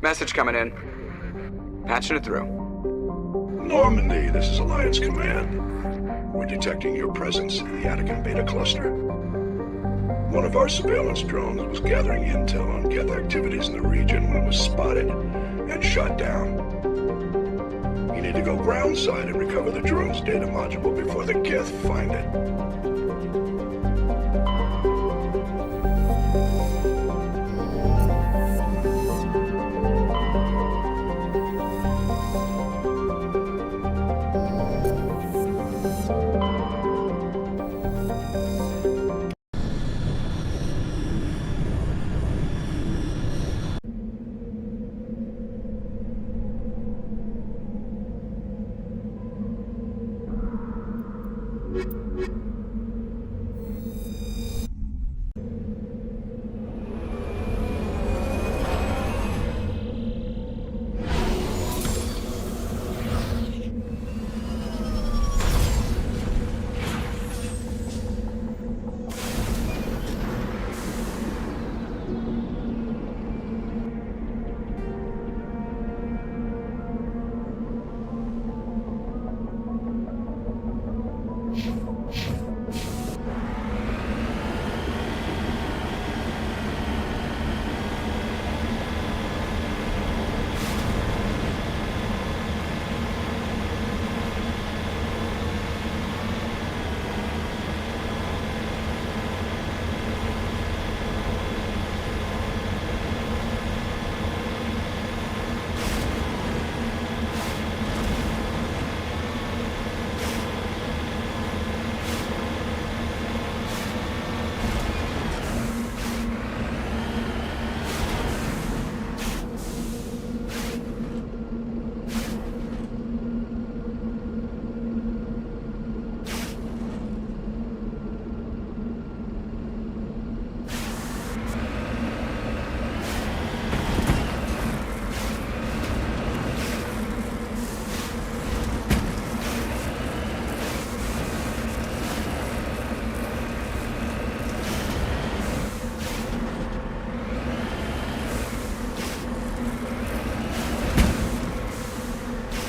Message coming in. Patching it through. Normandy, this is Alliance Command. We're detecting your presence in the Attican Beta Cluster. One of our surveillance drones was gathering intel on Geth activities in the region when it was spotted and shot down. You need to go groundside and recover the drone's data module before the Geth find it.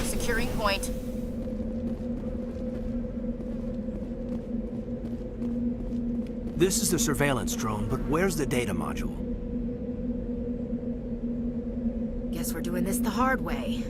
Securing point. This is the surveillance drone, but where's the data module? Guess we're doing this the hard way.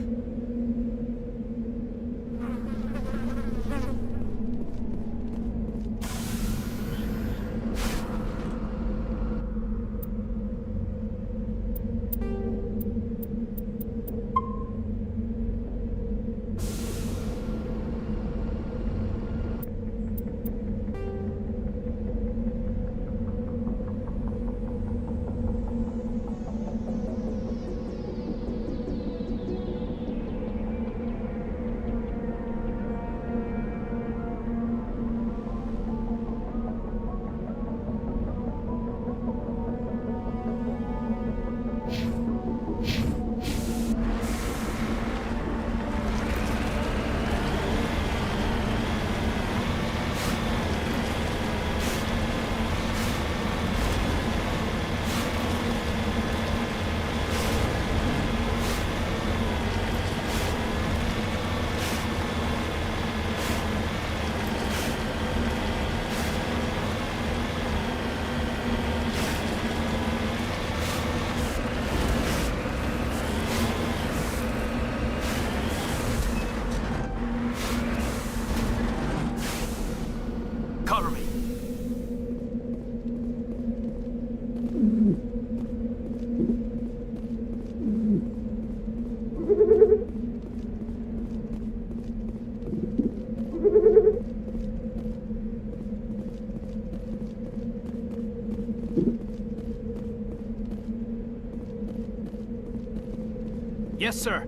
Cover me. Yes, sir.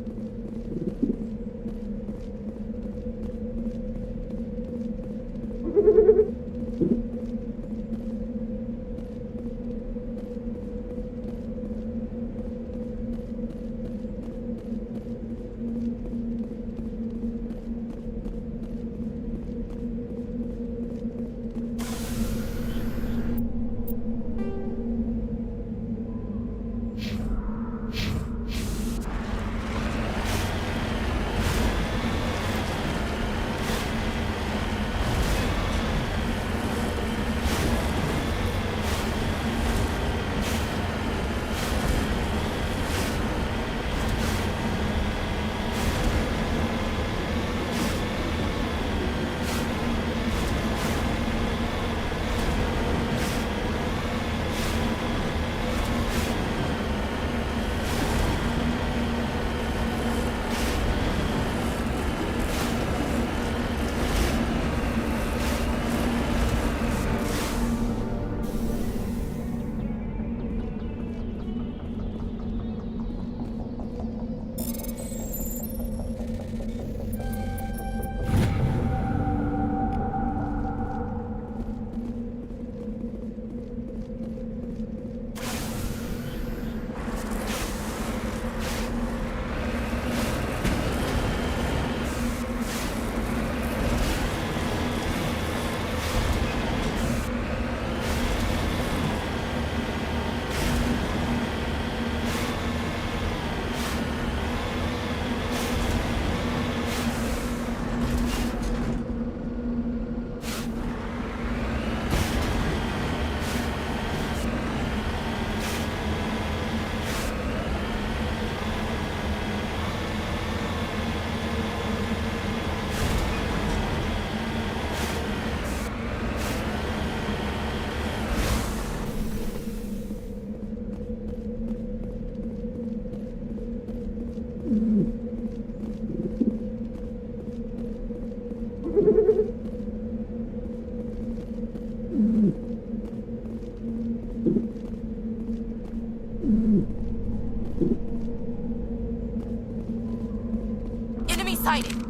sighted.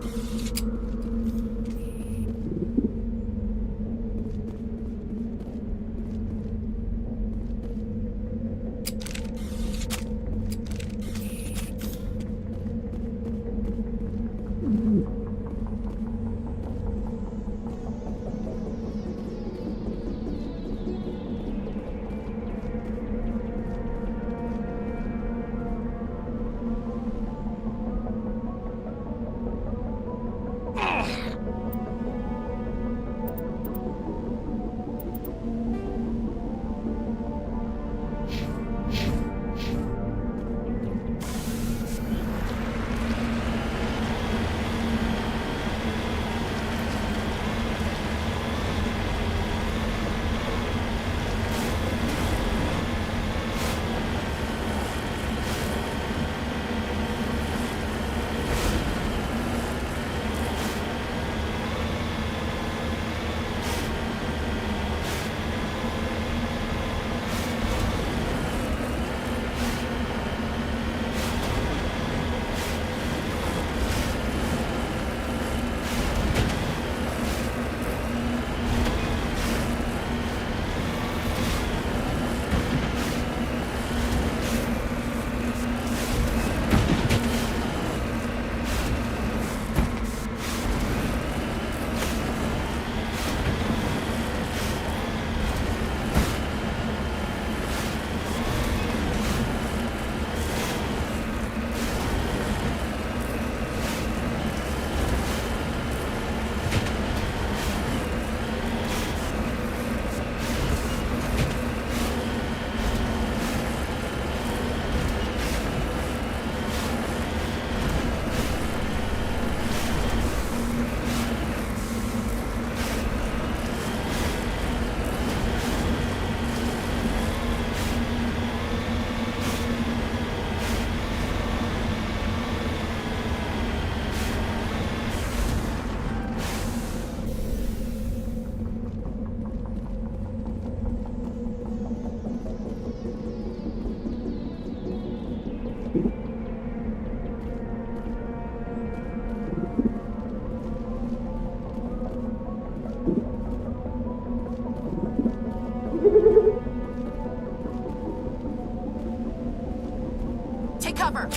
Take cover!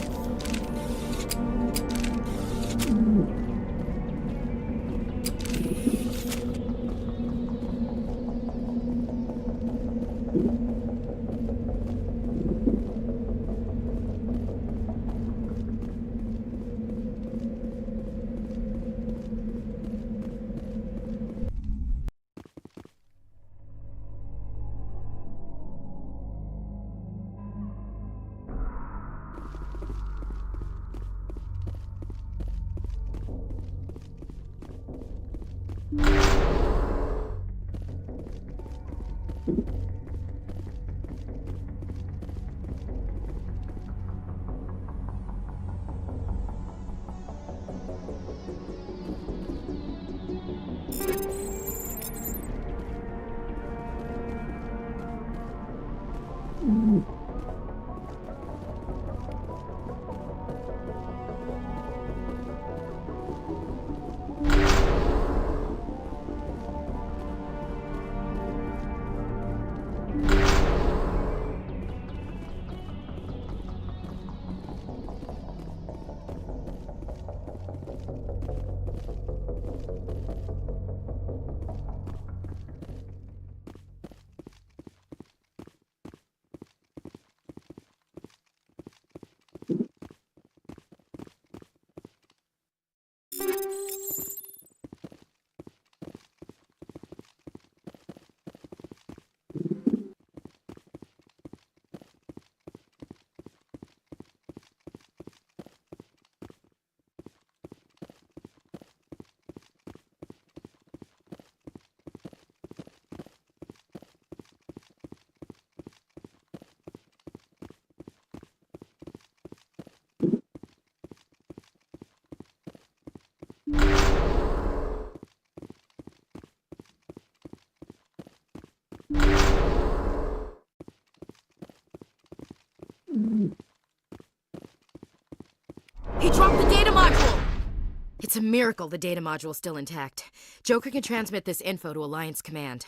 It's a miracle the data module's still intact. Joker can transmit this info to Alliance Command.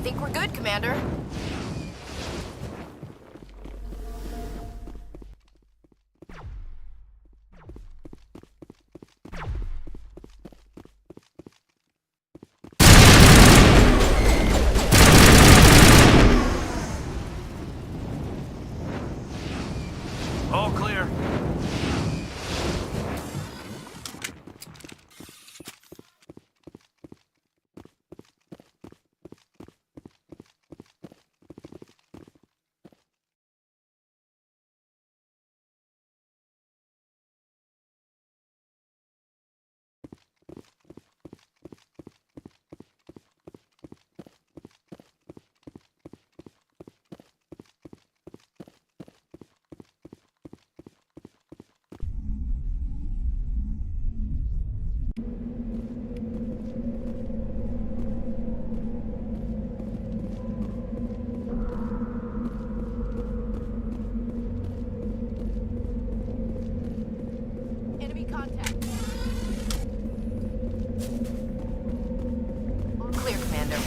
Think we're good, Commander? All clear. Enemy contact. Clear, Commander.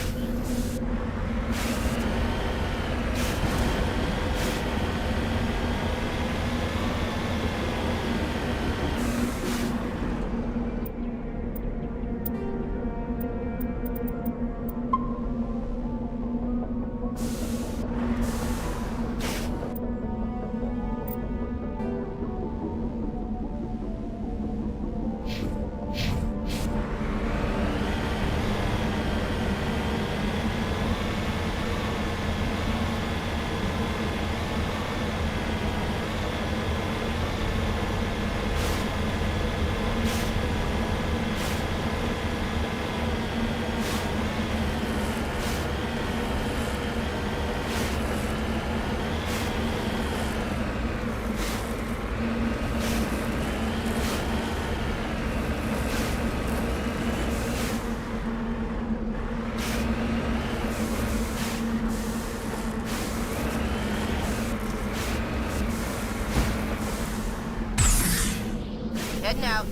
Heading out.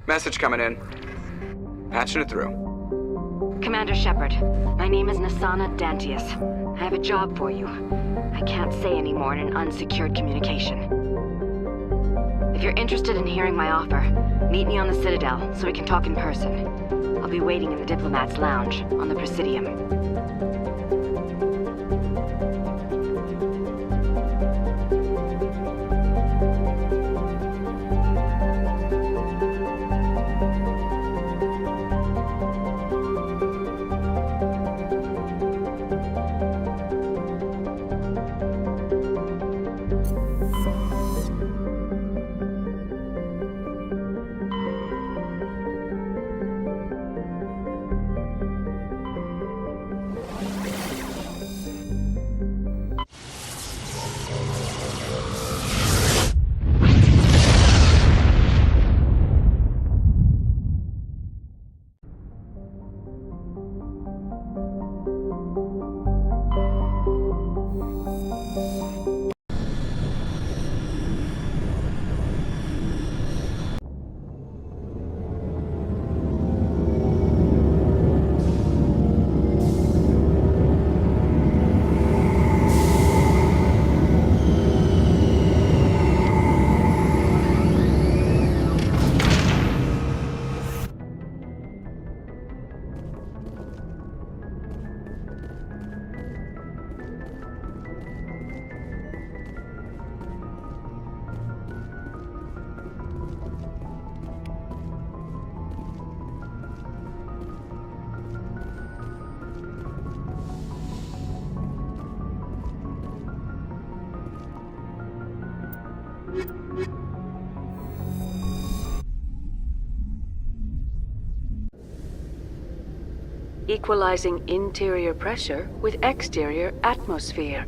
Message coming in. Patching it through. Commander Shepard, my name is Nasana Dantius. I have a job for you. I can't say any more in an unsecured communication. If you're interested in hearing my offer, meet me on the Citadel so we can talk in person. I'll be waiting in the Diplomat's Lounge on the Presidium. Equalizing interior pressure with exterior atmosphere.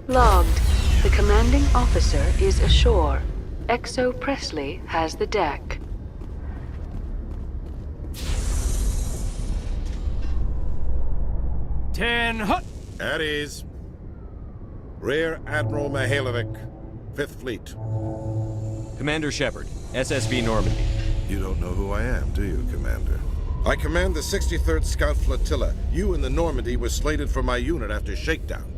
Logged. The commanding officer is ashore. Exo Presley has the deck. Ten hut! At ease. Rear Admiral Mihailovic, 5th Fleet. Commander Shepard, SSB Normandy. You don't know who I am, do you, Commander? I command the 63rd Scout Flotilla. You and the Normandy were slated for my unit after shakedown.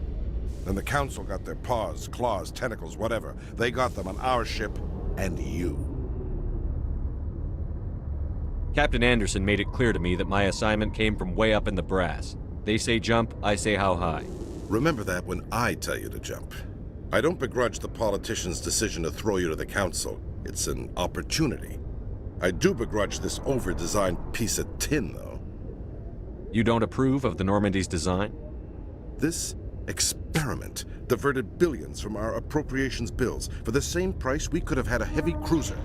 Then the Council got their paws, claws, tentacles, whatever. They got them on our ship, and you. Captain Anderson made it clear to me that my assignment came from way up in the brass. They say jump, I say how high. Remember that when I tell you to jump. I don't begrudge the politician's decision to throw you to the Council. It's an opportunity. I do begrudge this over-designed piece of tin, though. You don't approve of the Normandy's design? This experiment diverted billions from our appropriations bills. For the same price, we could have had a heavy cruiser.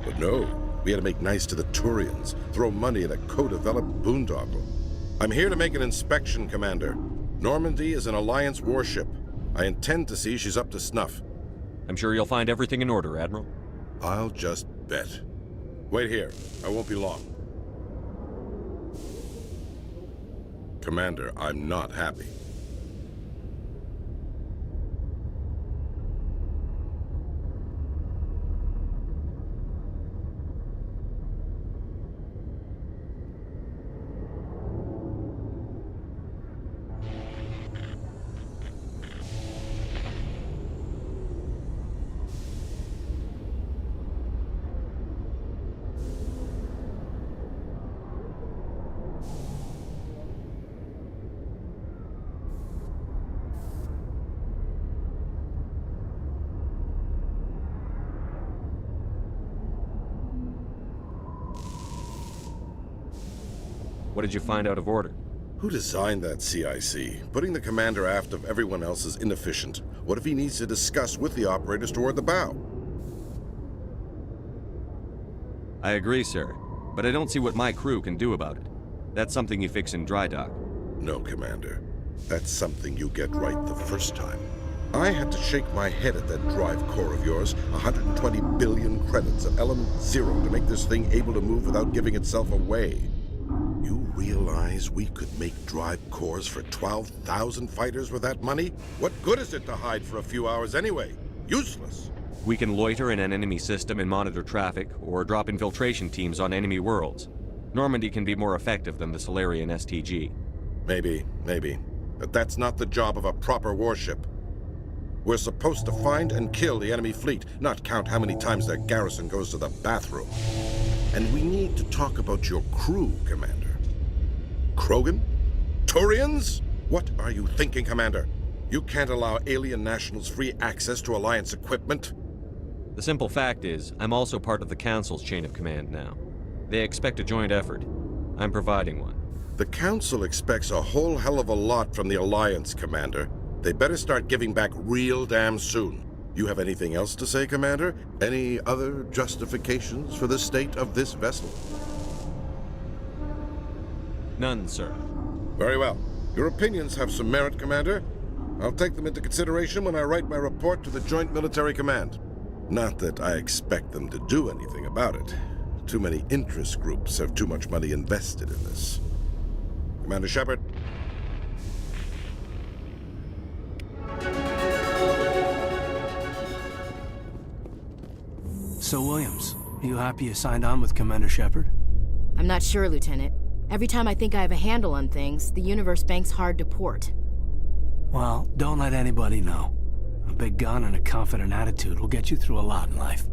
But no, we had to make nice to the Turians, throw money at a co-developed boondoggle. I'm here to make an inspection, Commander. Normandy is an Alliance warship. I intend to see she's up to snuff. I'm sure you'll find everything in order, Admiral. I'll just bet. Wait here. I won't be long. Commander, I'm not happy. What did you find out of order? Who designed that CIC? Putting the commander aft of everyone else is inefficient. What if he needs to discuss with the operators toward the bow? I agree, sir, but I don't see what my crew can do about it. That's something you fix in dry dock. No, Commander. That's something you get right the first time. I had to shake my head at that drive core of yours. 120 billion credits of element 0 to make this thing able to move without giving itself away. You realize we could make drive cores for 12,000 fighters with that money? What good is it to hide for a few hours anyway? Useless. We can loiter in an enemy system and monitor traffic, or drop infiltration teams on enemy worlds. Normandy can be more effective than the Solarian STG. Maybe. But that's not the job of a proper warship. We're supposed to find and kill the enemy fleet, not count how many times their garrison goes to the bathroom. And we need to talk about your crew, Commander. Krogan? Turians? What are you thinking, Commander? You can't allow alien nationals free access to Alliance equipment. The simple fact is, I'm also part of the Council's chain of command now. They expect a joint effort. I'm providing one. The Council expects a whole hell of a lot from the Alliance, Commander. They better start giving back real damn soon. You have anything else to say, Commander? Any other justifications for the state of this vessel? None, sir. Very well. Your opinions have some merit, Commander. I'll take them into consideration when I write my report to the Joint Military Command. Not that I expect them to do anything about it. Too many interest groups have too much money invested in this. Commander Shepard. So, Williams, you happy you signed on with Commander Shepard? I'm not sure, Lieutenant. Every time I think I have a handle on things, the universe banks hard to port. Well, don't let anybody know. A big gun and a confident attitude will get you through a lot in life.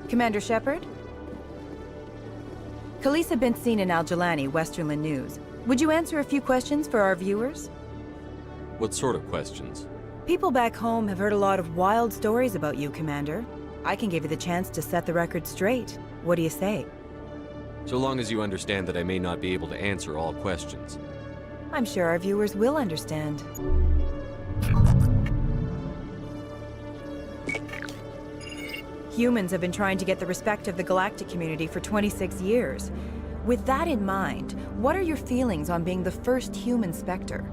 Commander Shepard? Khaleesa bint seen in Al-Jalani, Westerland News. Would you answer a few questions for our viewers? What sort of questions? People back home have heard a lot of wild stories about you, Commander. I can give you the chance to set the record straight. What do you say? So long as you understand that I may not be able to answer all questions. I'm sure our viewers will understand. Humans have been trying to get the respect of the galactic community for 26 years. With that in mind, what are your feelings on being the first human Spectre?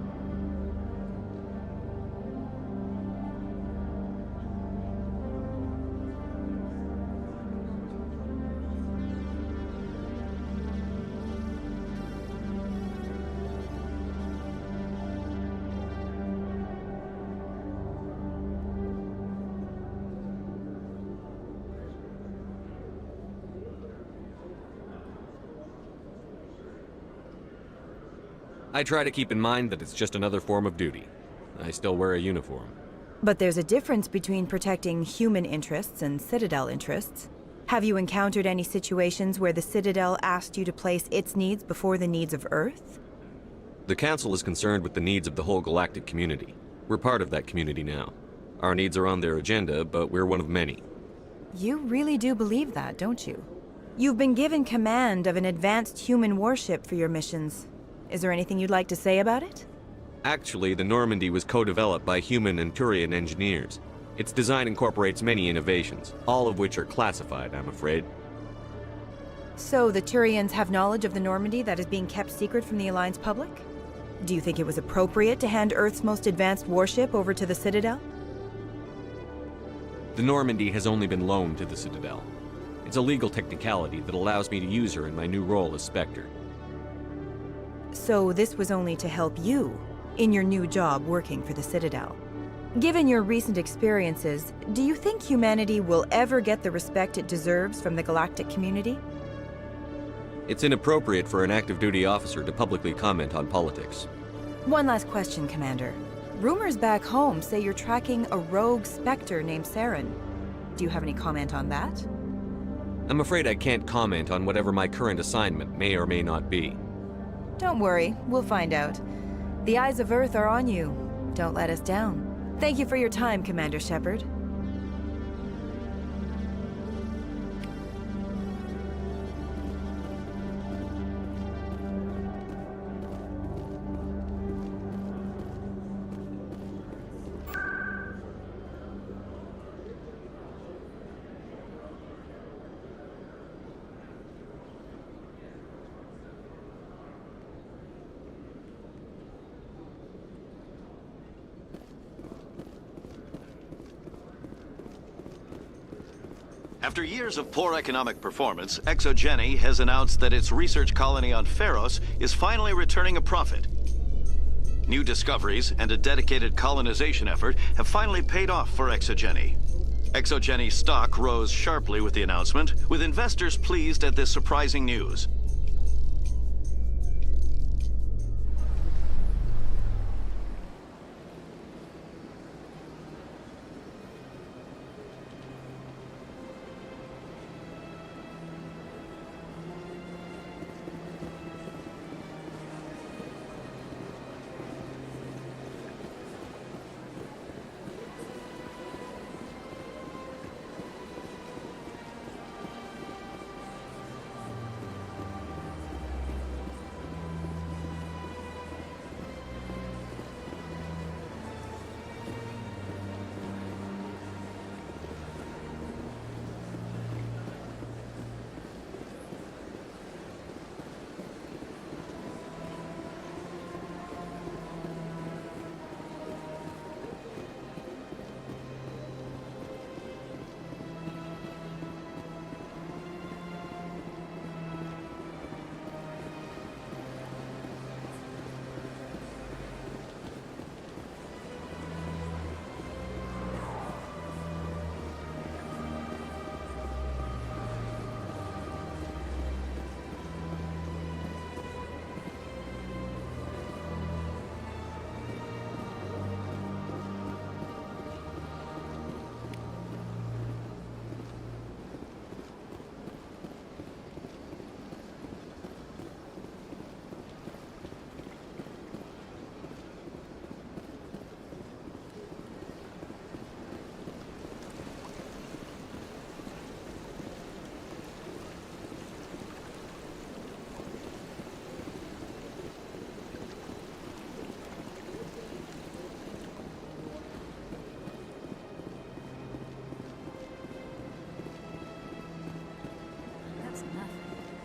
I try to keep in mind that it's just another form of duty. I still wear a uniform. But there's a difference between protecting human interests and Citadel interests. Have you encountered any situations where the Citadel asked you to place its needs before the needs of Earth? The Council is concerned with the needs of the whole galactic community. We're part of that community now. Our needs are on their agenda, but we're one of many. You really do believe that, don't you? You've been given command of an advanced human warship for your missions. Is there anything you'd like to say about it? Actually, the Normandy was co-developed by human and Turian engineers. Its design incorporates many innovations, all of which are classified, I'm afraid. So the Turians have knowledge of the Normandy that is being kept secret from the Alliance public? Do you think it was appropriate to hand Earth's most advanced warship over to the Citadel? The Normandy has only been loaned to the Citadel. It's a legal technicality that allows me to use her in my new role as Spectre. So this was only to help you in your new job working for the Citadel. Given your recent experiences, do you think humanity will ever get the respect it deserves from the galactic community? It's inappropriate for an active duty officer to publicly comment on politics. One last question, Commander. Rumors back home say you're tracking a rogue Spectre named Saren. Do you have any comment on that? I'm afraid I can't comment on whatever my current assignment may or may not be. Don't worry, we'll find out. The eyes of Earth are on you. Don't let us down. Thank you for your time, Commander Shepard. After years of poor economic performance, ExoGeni has announced that its research colony on Pharos is finally returning a profit. New discoveries and a dedicated colonization effort have finally paid off for ExoGeni. ExoGeni stock rose sharply with the announcement, with investors pleased at this surprising news.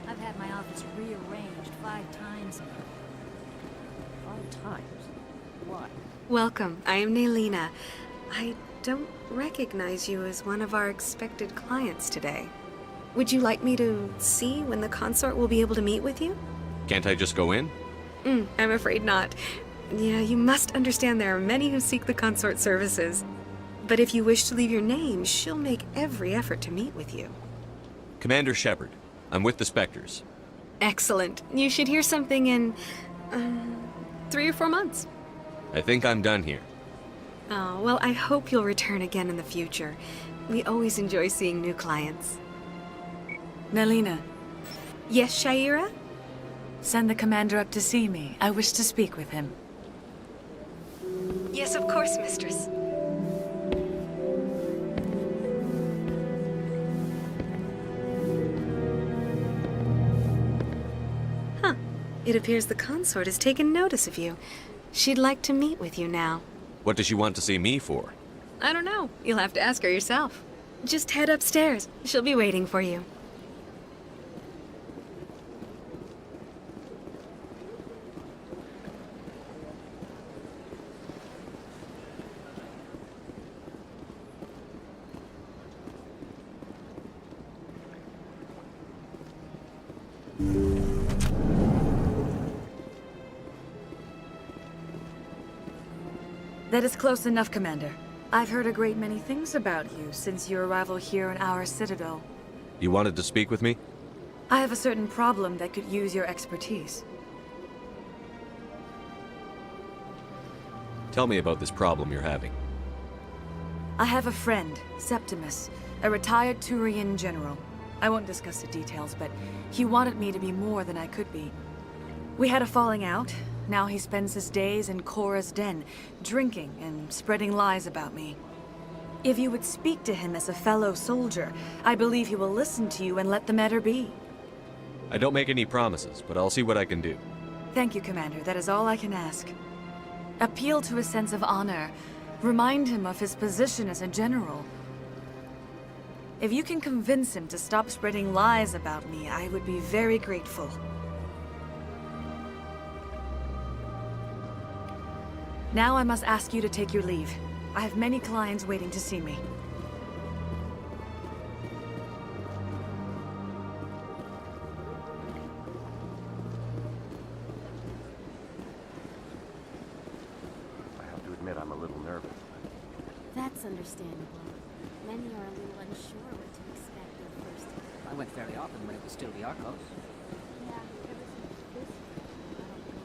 I've had my office rearranged 5 times now. 5 times? Why? Welcome. I am Naylina. I don't recognize you as one of our expected clients today. Would you like me to see when the consort will be able to meet with you? Can't I just go in? I'm afraid not. Yeah, you must understand there are many who seek the consort services. But if you wish to leave your name, she'll make every effort to meet with you. Commander Shepard. I'm with the Spectres. Excellent. You should hear something in 3 or 4 months. I think I'm done here. Oh, well, I hope you'll return again in the future. We always enjoy seeing new clients. Naylina. Yes, Shaira? Send the commander up to see me. I wish to speak with him. Yes, of course, mistress. It appears the consort has taken notice of you. She'd like to meet with you now. What does she want to see me for? I don't know. You'll have to ask her yourself. Just head upstairs. She'll be waiting for you. That is close enough, Commander. I've heard a great many things about you since your arrival here in our citadel. You wanted to speak with me? I have a certain problem that could use your expertise. Tell me about this problem you're having. I have a friend, Septimus, a retired Turian general. I won't discuss the details, but he wanted me to be more than I could be. We had a falling out. Now he spends his days in Korra's den, drinking and spreading lies about me. If you would speak to him as a fellow soldier, I believe he will listen to you and let the matter be. I don't make any promises, but I'll see what I can do. Thank you, Commander. That is all I can ask. Appeal to his sense of honor. Remind him of his position as a general. If you can convince him to stop spreading lies about me, I would be very grateful. Now I must ask you to take your leave. I have many clients waiting to see me. nervous. That's understandable. Many are a little unsure what to expect their first. I went fairly often when it was still the Arcos. Yeah, ever since this, I don't know.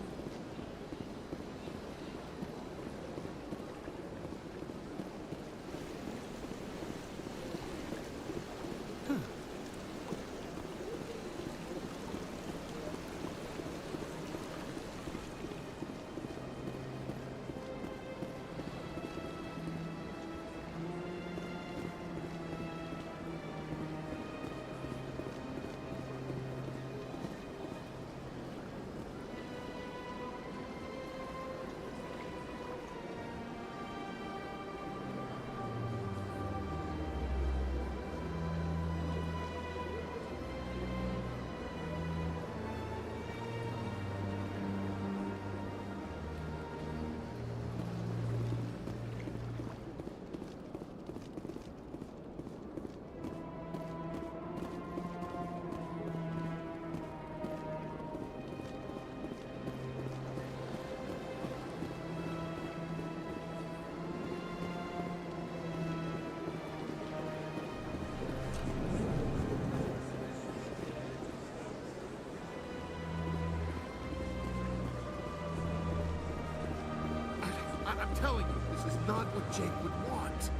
I'm telling you, this is not what Jake would want.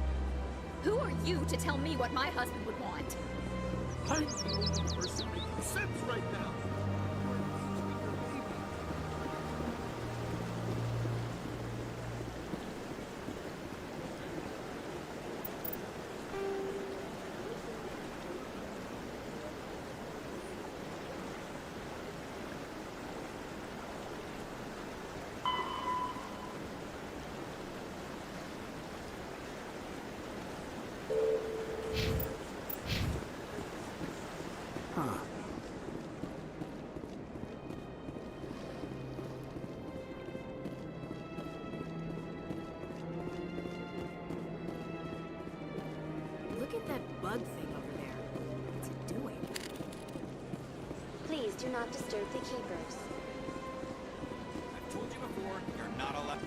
Who are you to tell me what my husband would want? I'm the only person making sense right now. Look at that bug thing over there. What's it doing? Please do not disturb the keepers. I've told you before, you're not allowed.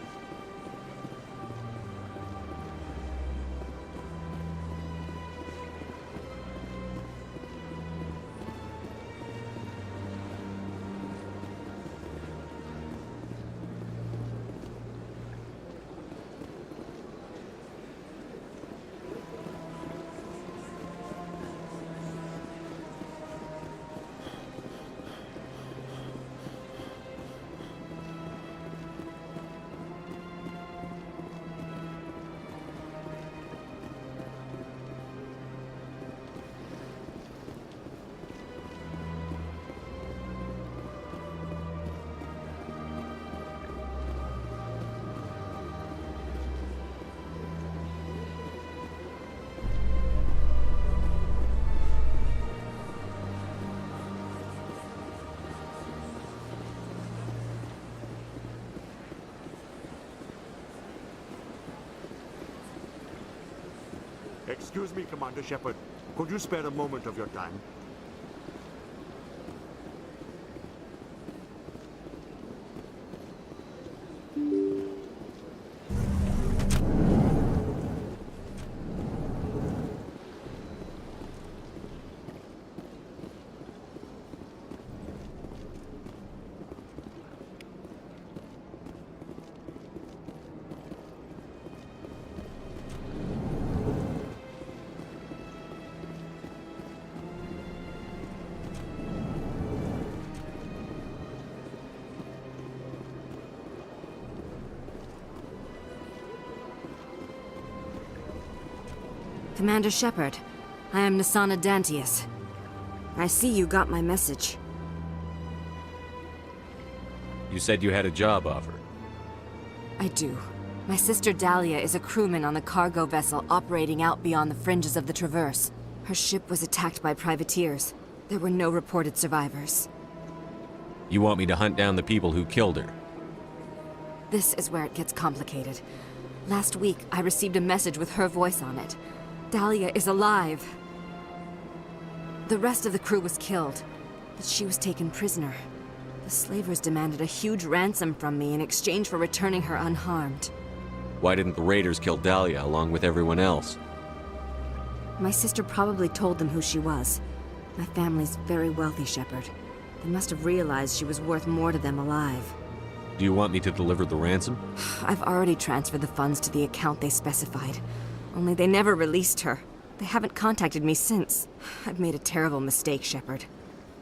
Excuse me, Commander Shepard. Could you spare a moment of your time? Commander Shepard, I am Nasana Dantius. I see you got my message. You said you had a job offer. I do. My sister Dahlia is a crewman on the cargo vessel operating out beyond the fringes of the Traverse. Her ship was attacked by privateers. There were no reported survivors. You want me to hunt down the people who killed her? This is where it gets complicated. Last week, I received a message with her voice on it. Dahlia is alive. The rest of the crew was killed, but she was taken prisoner. The slavers demanded a huge ransom from me in exchange for returning her unharmed. Why didn't the raiders kill Dahlia along with everyone else? My sister probably told them who she was. My family's very wealthy, Shepard. They must have realized she was worth more to them alive. Do you want me to deliver the ransom? I've already transferred the funds to the account they specified. Only they never released her. They haven't contacted me since. I've made a terrible mistake, Shepard.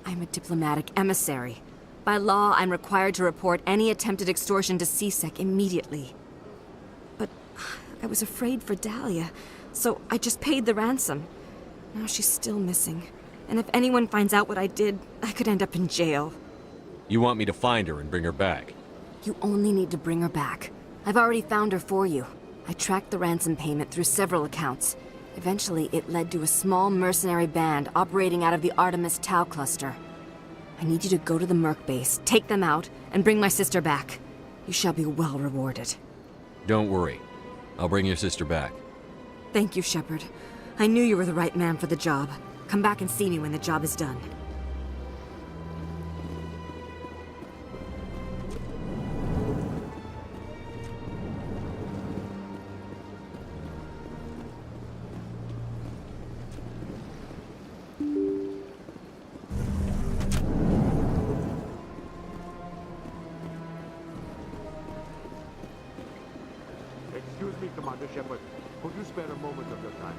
I'm a diplomatic emissary. By law, I'm required to report any attempted extortion to CSEC immediately. But I was afraid for Dahlia, so I just paid the ransom. Now she's still missing. And if anyone finds out what I did, I could end up in jail. You want me to find her and bring her back? You only need to bring her back. I've already found her for you. I tracked the ransom payment through several accounts. Eventually, it led to a small mercenary band operating out of the Artemis Tau cluster. I need you to go to the Merc base, take them out, and bring my sister back. You shall be well rewarded. Don't worry. I'll bring your sister back. Thank you, Shepard. I knew you were the right man for the job. Come back and see me when the job is done. Excuse me, Commander Shepard. Could you spare a moment of your time?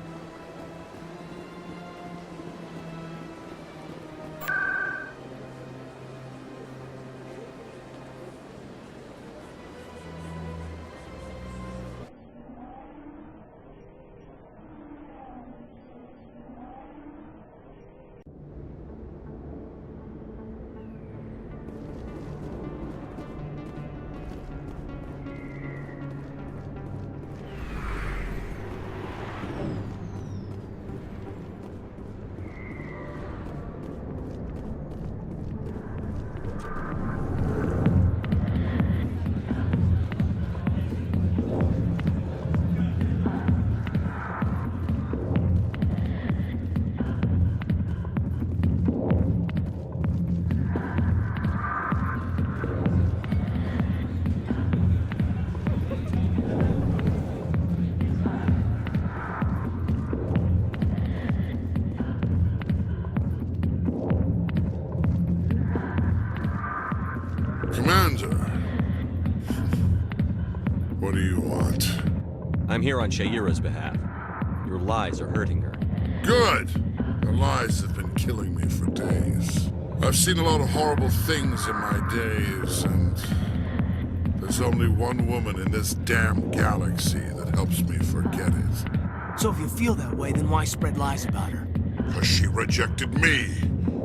Commander, what do you want? I'm here on Shaira's behalf. Your lies are hurting her. Good! Her lies have been killing me for days. I've seen a lot of horrible things in my days, and there's only one woman in this damn galaxy that helps me forget it. So if you feel that way, then why spread lies about her? Because she rejected me!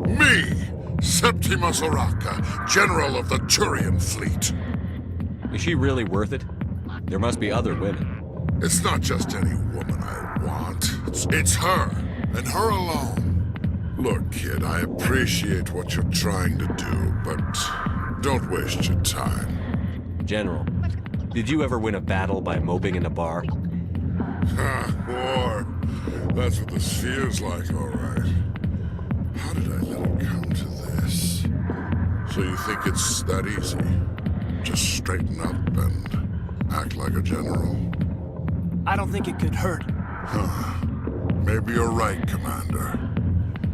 Me! Septimus Oraka, General of the Turian Fleet. Is she really worth it? There must be other women. It's not just any woman I want. It's her, and her alone. Look, kid, I appreciate what you're trying to do, but don't waste your time. General, did you ever win a battle by moping in a bar? Ha, war. That's what this feels like, all right. How did I let it come to this? So you think it's that easy? Just straighten up and act like a general? I don't think it could hurt. Huh. Maybe you're right, Commander.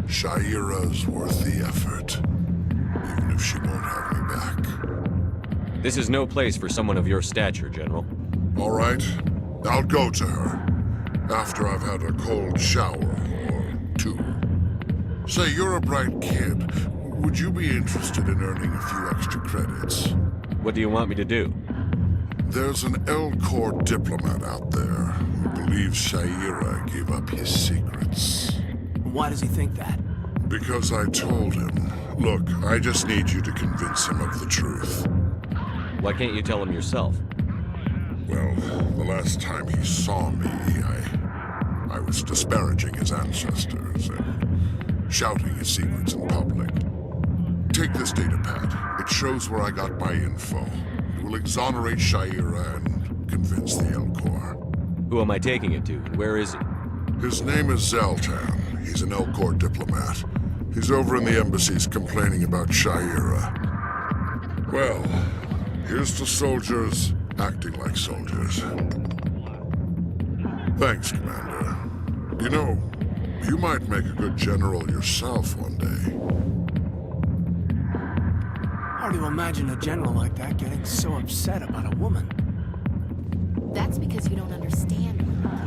Shaira's worth the effort, even if she won't have me back. This is no place for someone of your stature, General. All right. I'll go to her, after I've had a cold shower or two. Say, you're a bright kid. Would you be interested in earning a few extra credits? What do you want me to do? There's an L-Corps diplomat out there who believes Shaira gave up his secrets. Why does he think that? Because I told him. Look, I just need you to convince him of the truth. Why can't you tell him yourself? Well, the last time he saw me, I was disparaging his ancestors and shouting his secrets in public. Take this data pad. It shows where I got my info. It will exonerate Shaira and convince the L-Corps. Who am I taking it to, and where is he? His name is Zaltan. He's an L-Corps diplomat. He's over in the embassies complaining about Shaira. Well, here's to soldiers acting like soldiers. Thanks, Commander. You know, you might make a good general yourself one day. Hard to imagine a general like that getting so upset about a woman. That's because you don't understand women.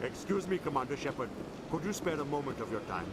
Excuse me, Commander Shepard. Could you spare a moment of your time?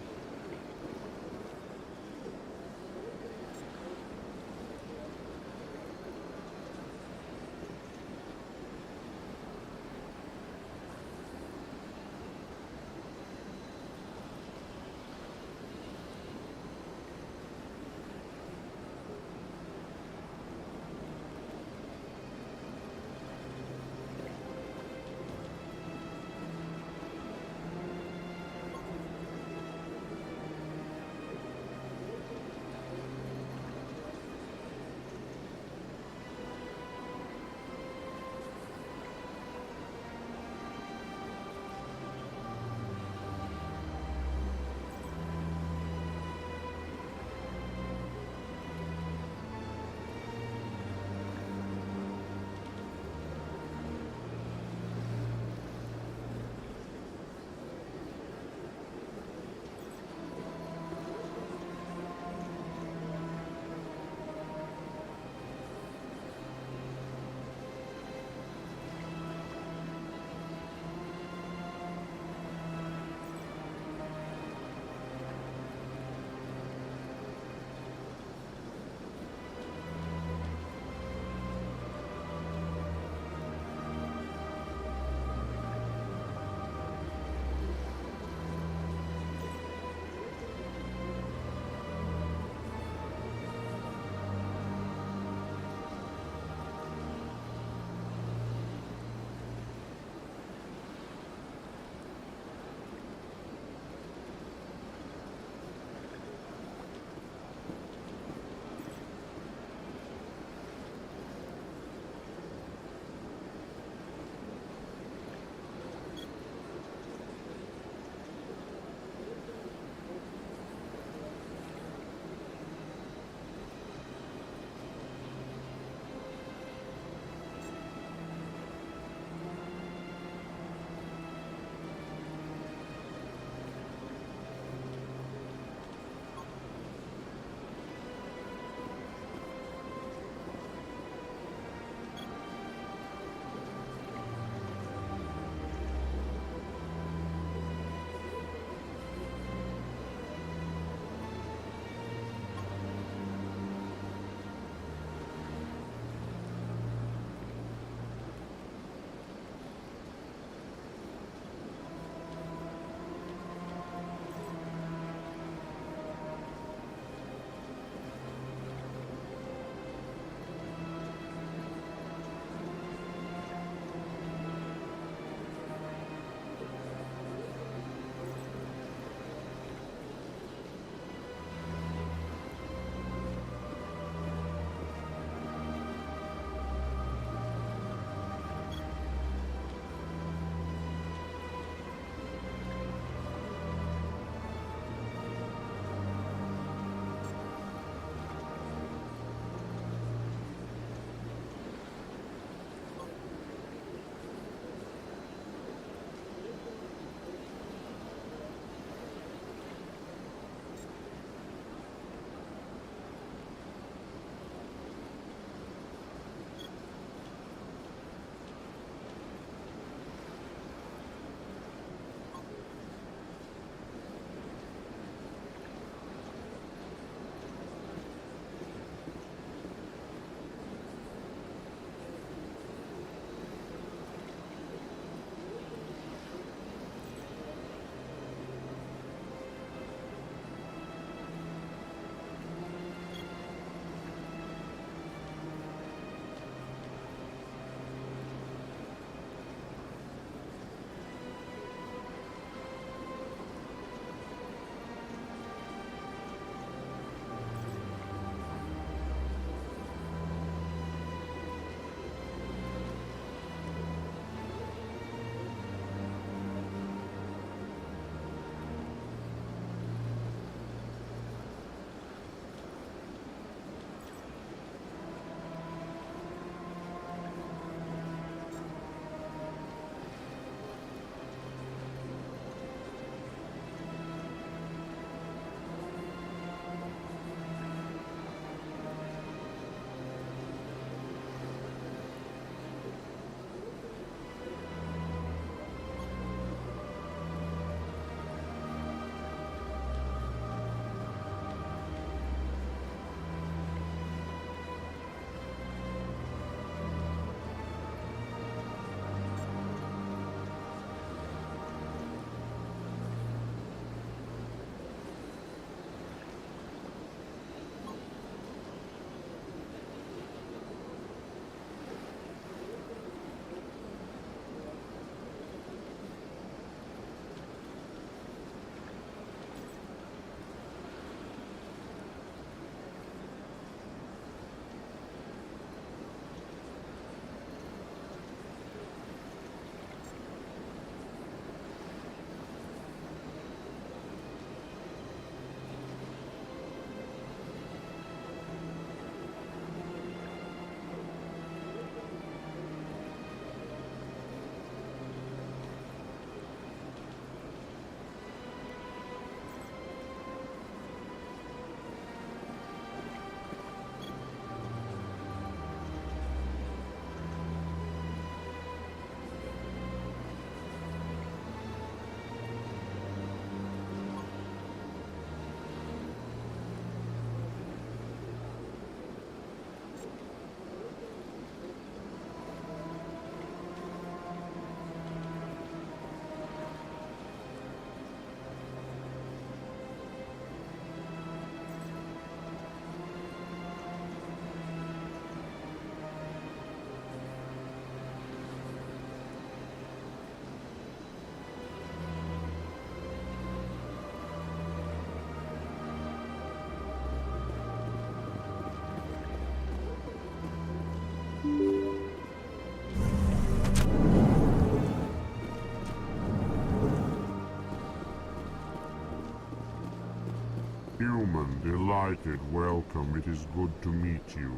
Human, delighted, welcome. It is good to meet you.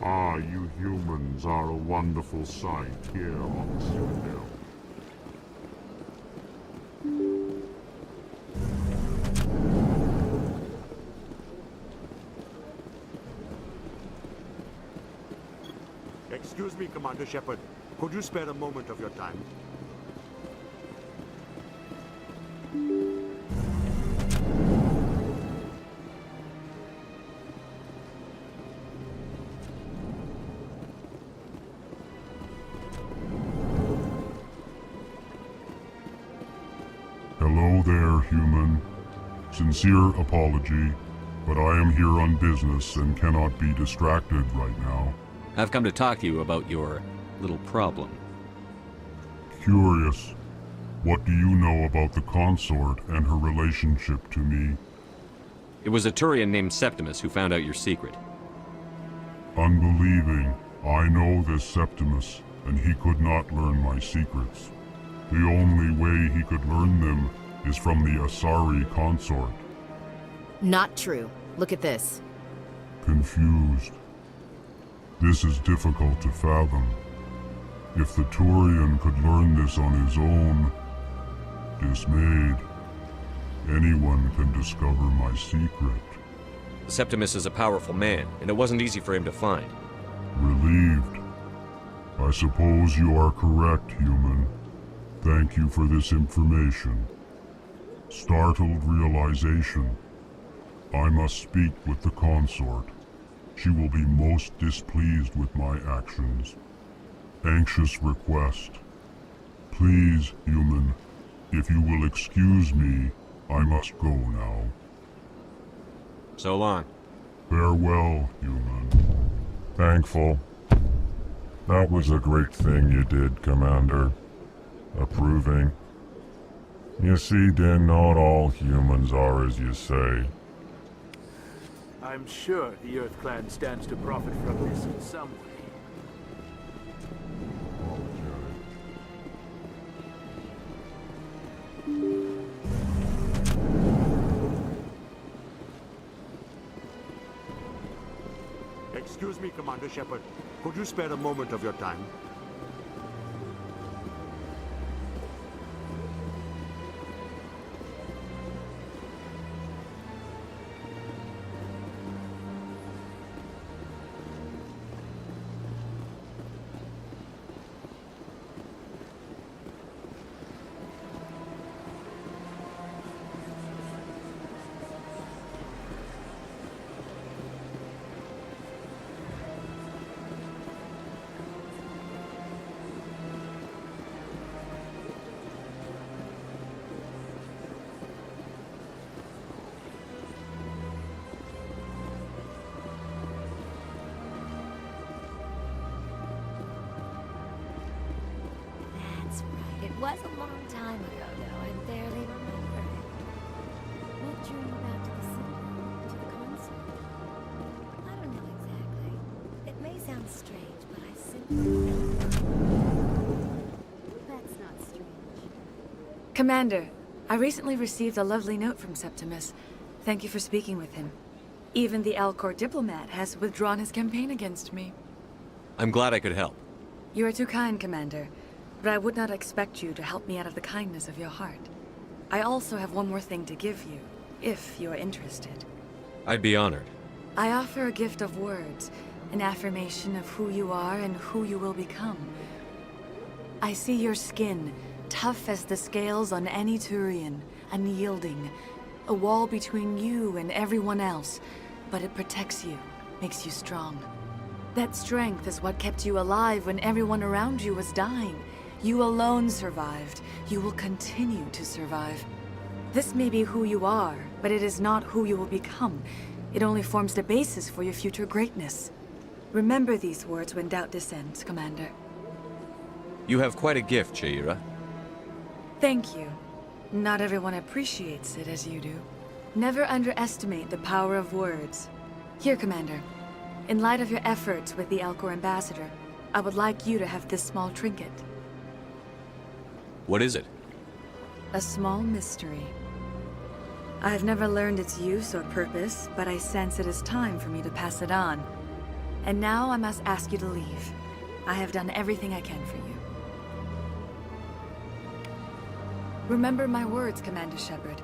Ah, you humans are a wonderful sight here on the Citadel. Excuse me, Commander Shepard. Could you spare a moment of your time? Hello there, human. Sincere apology, but I am here on business and cannot be distracted right now. I've come to talk to you about your little problem. Curious. What do you know about the consort and her relationship to me? It was a Turian named Septimus who found out your secret. Unbelieving. I know this Septimus, and he could not learn my secrets. The only way he could learn them is from the Asari consort. Not true. Look at this. Confused. This is difficult to fathom. If the Turian could learn this on his own, dismayed, anyone can discover my secret. Septimus is a powerful man, and it wasn't easy for him to find. Relieved. I suppose you are correct, human. Thank you for this information. Startled realization. I must speak with the consort. She will be most displeased with my actions. Anxious request. Please, human, if you will excuse me, I must go now. So long. Farewell, human. Thankful. That was a great thing you did, Commander. Approving. You see, Din, not all humans are as you say. I'm sure the Earth Clan stands to profit from this in some way. Excuse me, Commander Shepard. Could you spare a moment of your time? It was a long time ago, though. I barely remember it. What drew you back to the city? To the console? I don't know exactly. It may sound strange, but I simply... That's not strange. Commander, I recently received a lovely note from Septimus. Thank you for speaking with him. Even the Alcor diplomat has withdrawn his campaign against me. I'm glad I could help. You are too kind, Commander. But I would not expect you to help me out of the kindness of your heart. I also have one more thing to give you, if you are interested. I'd be honored. I offer a gift of words, an affirmation of who you are and who you will become. I see your skin, tough as the scales on any Turian, unyielding, a wall between you and everyone else, but it protects you, makes you strong. That strength is what kept you alive when everyone around you was dying. You alone survived. You will continue to survive. This may be who you are, but it is not who you will become. It only forms the basis for your future greatness. Remember these words when doubt descends, Commander. You have quite a gift, Shaira. Thank you. Not everyone appreciates it as you do. Never underestimate the power of words. Here, Commander. In light of your efforts with the Alcor ambassador, I would like you to have this small trinket. What is it? A small mystery. I've never learned its use or purpose, but I sense it is time for me to pass it on. And now I must ask you to leave. I have done everything I can for you. Remember my words, Commander Shepard.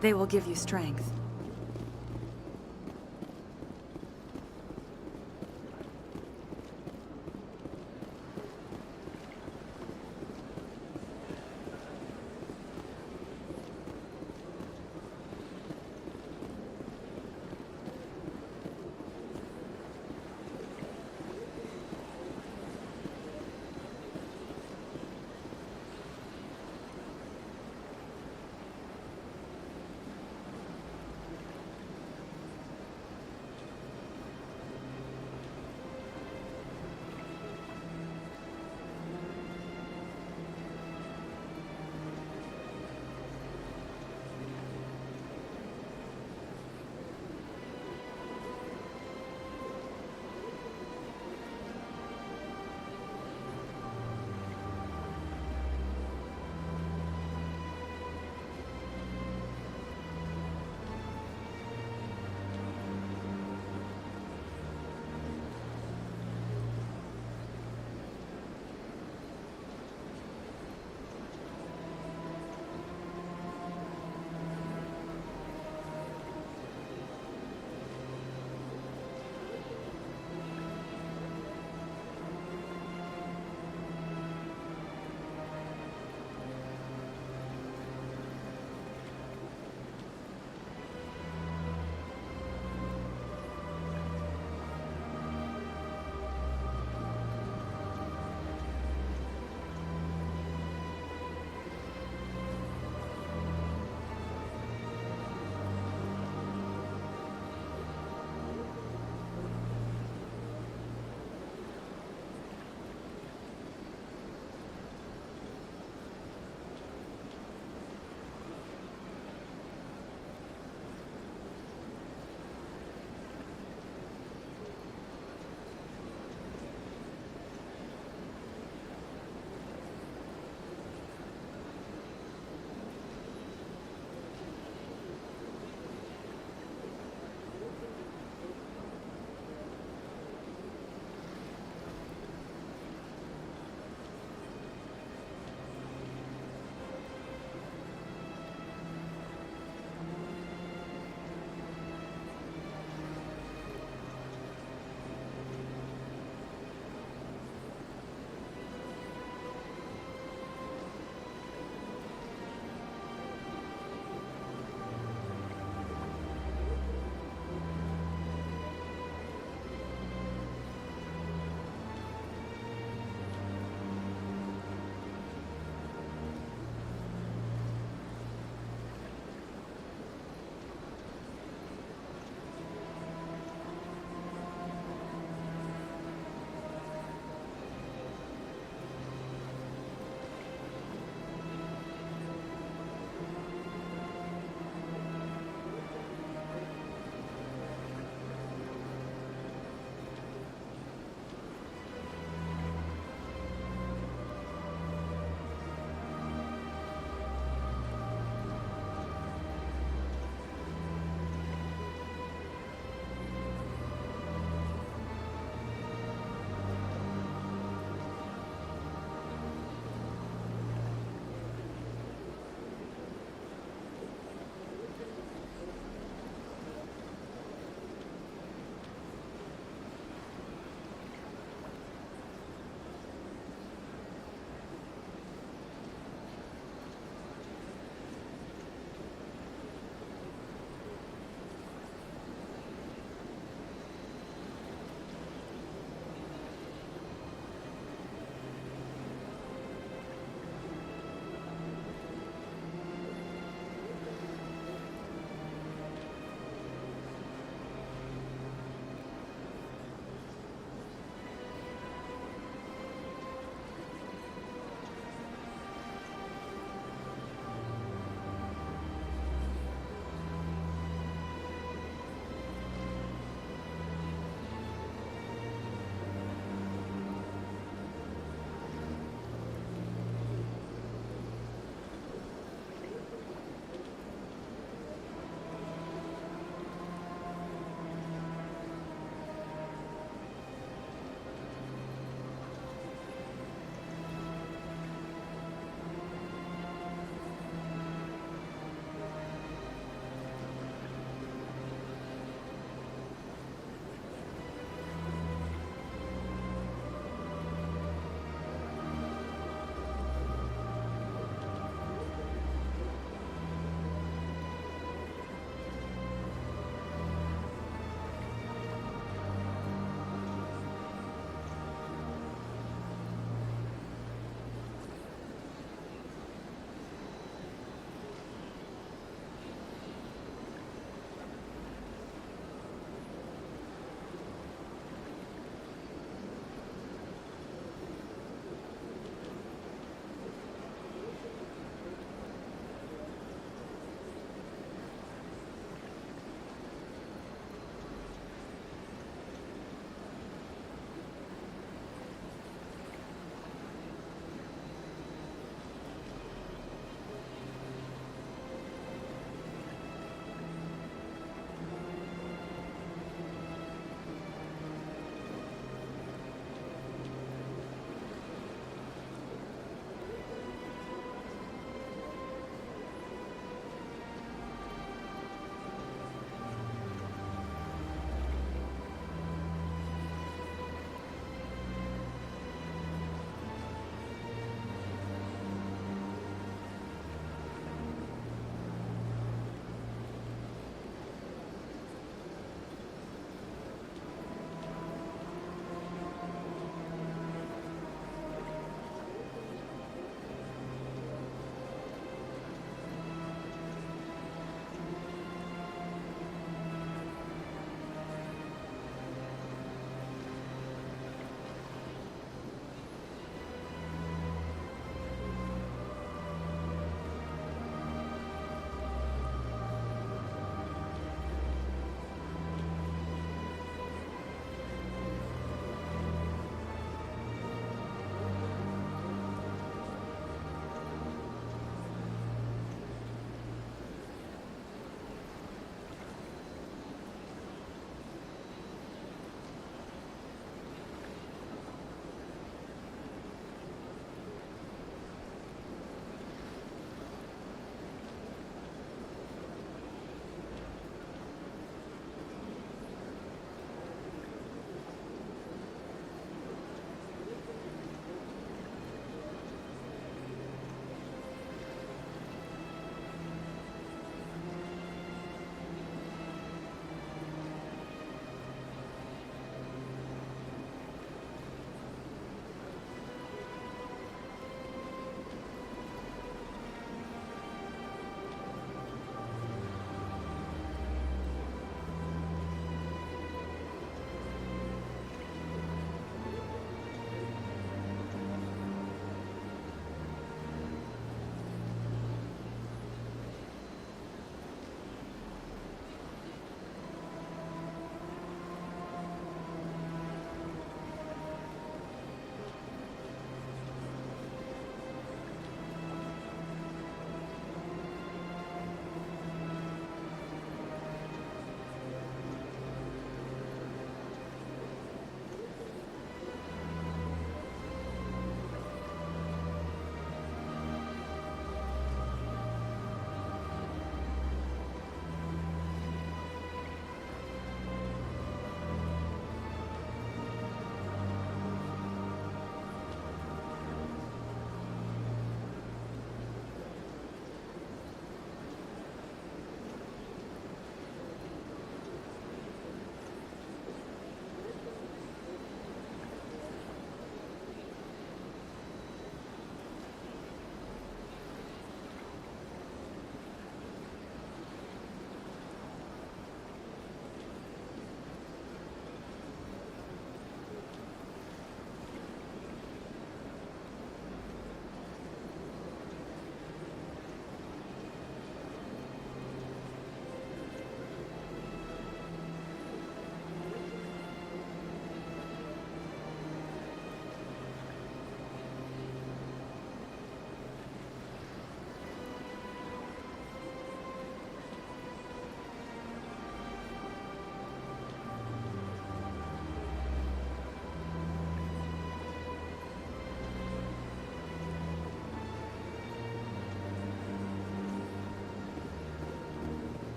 They will give you strength.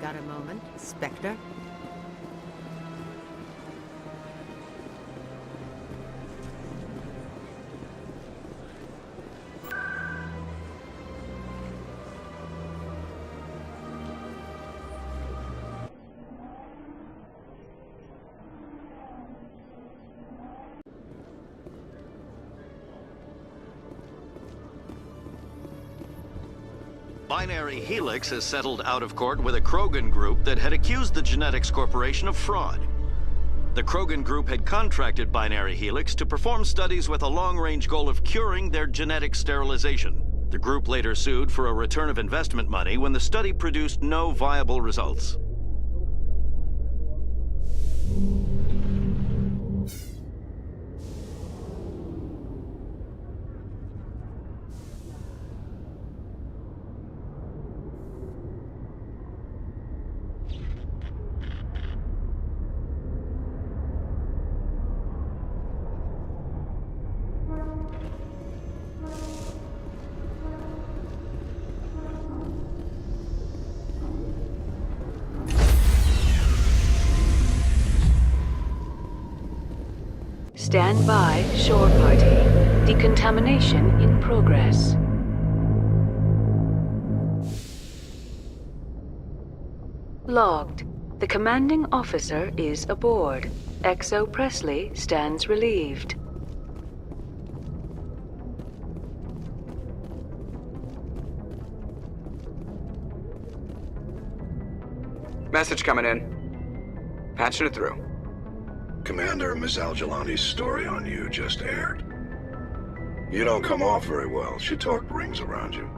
Got a moment, Spectre? Binary Helix has settled out of court with a Krogan group that had accused the Genetics Corporation of fraud. The Krogan group had contracted Binary Helix to perform studies with a long-range goal of curing their genetic sterilization. The group later sued for a return of investment money when the study produced no viable results. Stand by, shore party. Decontamination in progress. Logged. The commanding officer is aboard. XO Presley stands relieved. Message coming in. Patching it through. Commander, Ms. Al-Jalani's story on you just aired. You don't come off very well. She talked rings around you.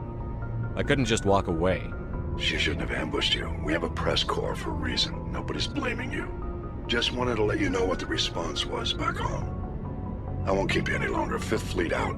I couldn't just walk away. She shouldn't have ambushed you. We have a press corps for a reason. Nobody's blaming you. Just wanted to let you know what the response was back home. I won't keep you any longer. Fifth Fleet out.